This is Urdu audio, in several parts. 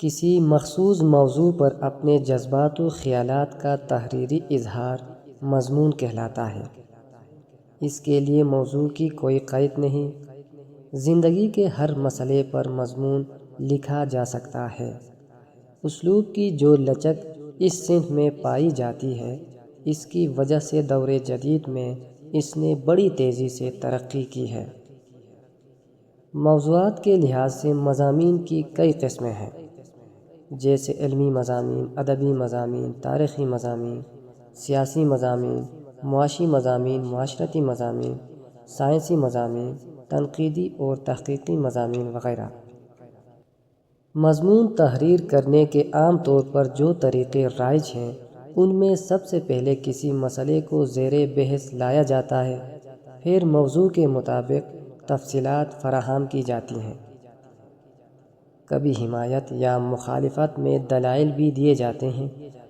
کسی مخصوص موضوع پر اپنے جذبات و خیالات کا تحریری اظہار مضمون کہلاتا ہے۔ اس کے لیے موضوع کی کوئی قید نہیں، زندگی کے ہر مسئلے پر مضمون لکھا جا سکتا ہے۔ اسلوب کی جو لچک اس صنف میں پائی جاتی ہے، اس کی وجہ سے دور جدید میں اس نے بڑی تیزی سے ترقی کی ہے۔ موضوعات کے لحاظ سے مضامین کی کئی قسمیں ہیں، جیسے علمی مضامین، ادبی مضامین، تاریخی مضامین، سیاسی مضامین، معاشی مضامین، معاشرتی مضامین، سائنسی مضامین، تنقیدی اور تحقیقی مضامین وغیرہ۔ مضمون تحریر کرنے کے عام طور پر جو طریقے رائج ہیں، ان میں سب سے پہلے کسی مسئلے کو زیر بحث لایا جاتا ہے، پھر موضوع کے مطابق تفصیلات فراہم کی جاتی ہیں۔ کبھی حمایت یا مخالفت میں دلائل بھی دیے جاتے ہیں،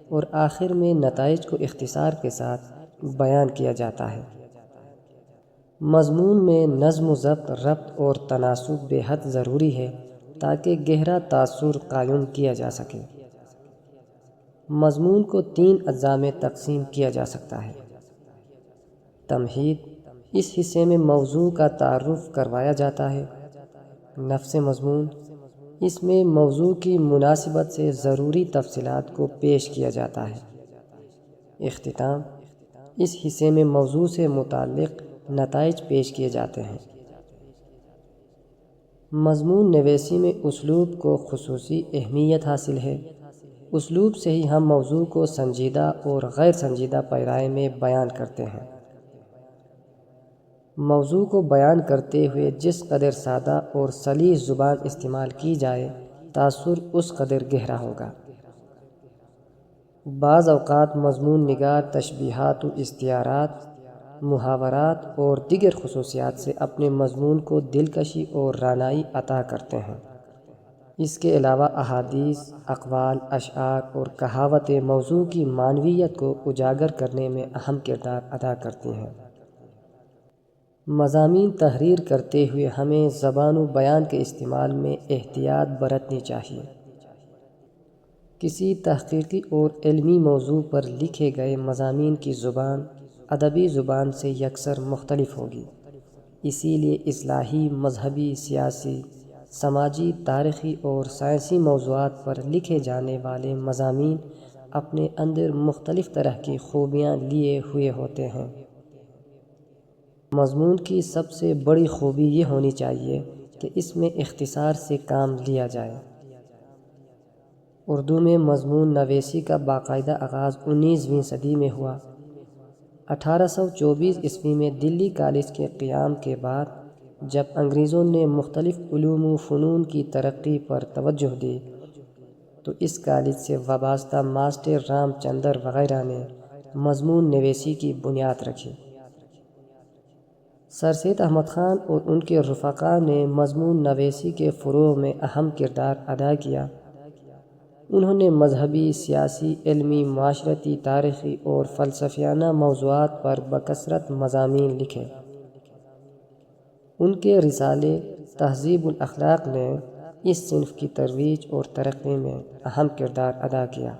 اور آخر میں نتائج کو اختصار کے ساتھ بیان کیا جاتا ہے۔ مضمون میں نظم و ضبط، ربط اور تناسب بے حد ضروری ہے تاکہ گہرا تاثر قائم کیا جا سکے۔ مضمون کو 3 اجزاء میں تقسیم کیا جا سکتا ہے۔ تمہید: اس حصے میں موضوع کا تعارف کروایا جاتا ہے۔ نفس مضمون: اس میں موضوع کی مناسبت سے ضروری تفصیلات کو پیش کیا جاتا ہے۔ اختتام: اس حصے میں موضوع سے متعلق نتائج پیش کیے جاتے ہیں۔ مضمون نویسی میں اسلوب کو خصوصی اہمیت حاصل ہے۔ اسلوب سے ہی ہم موضوع کو سنجیدہ اور غیر سنجیدہ پیمانے میں بیان کرتے ہیں۔ موضوع کو بیان کرتے ہوئے جس قدر سادہ اور سلیس زبان استعمال کی جائے، تاثر اس قدر گہرا ہوگا۔ بعض اوقات مضمون نگار تشبیہات و استعارات، محاورات اور دیگر خصوصیات سے اپنے مضمون کو دلکشی اور رعنائی عطا کرتے ہیں۔ اس کے علاوہ احادیث، اقوال، اشعار اور کہاوتیں موضوع کی معنویت کو اجاگر کرنے میں اہم کردار ادا کرتی ہیں۔ مضامین تحریر کرتے ہوئے ہمیں زبان و بیان کے استعمال میں احتیاط برتنی چاہیے۔ کسی تحقیقی اور علمی موضوع پر لکھے گئے مضامین کی زبان ادبی زبان سے یکسر مختلف ہوگی، اسی لیے اصلاحی، مذہبی، سیاسی، سماجی، تاریخی اور سائنسی موضوعات پر لکھے جانے والے مضامین اپنے اندر مختلف طرح کی خوبیاں لیے ہوئے ہوتے ہیں۔ مضمون کی سب سے بڑی خوبی یہ ہونی چاہیے کہ اس میں اختصار سے کام لیا جائے۔ اردو میں مضمون نویسی کا باقاعدہ آغاز 19ویں صدی میں ہوا۔ 1824 عیسوی میں دلی کالج کے قیام کے بعد جب انگریزوں نے مختلف علوم و فنون کی ترقی پر توجہ دی تو اس کالج سے وابستہ ماسٹر رام چندر وغیرہ نے مضمون نویسی کی بنیاد رکھی۔ سر سید احمد خان اور ان کے رفقا نے مضمون نویسی کے فروغ میں اہم کردار ادا کیا۔ انہوں نے مذہبی، سیاسی، علمی، معاشرتی، تاریخی اور فلسفیانہ موضوعات پر بکثرت مضامین لکھے۔ ان کے رسالے تہذیب الاخلاق نے اس صنف کی ترویج اور ترقی میں اہم کردار ادا کیا۔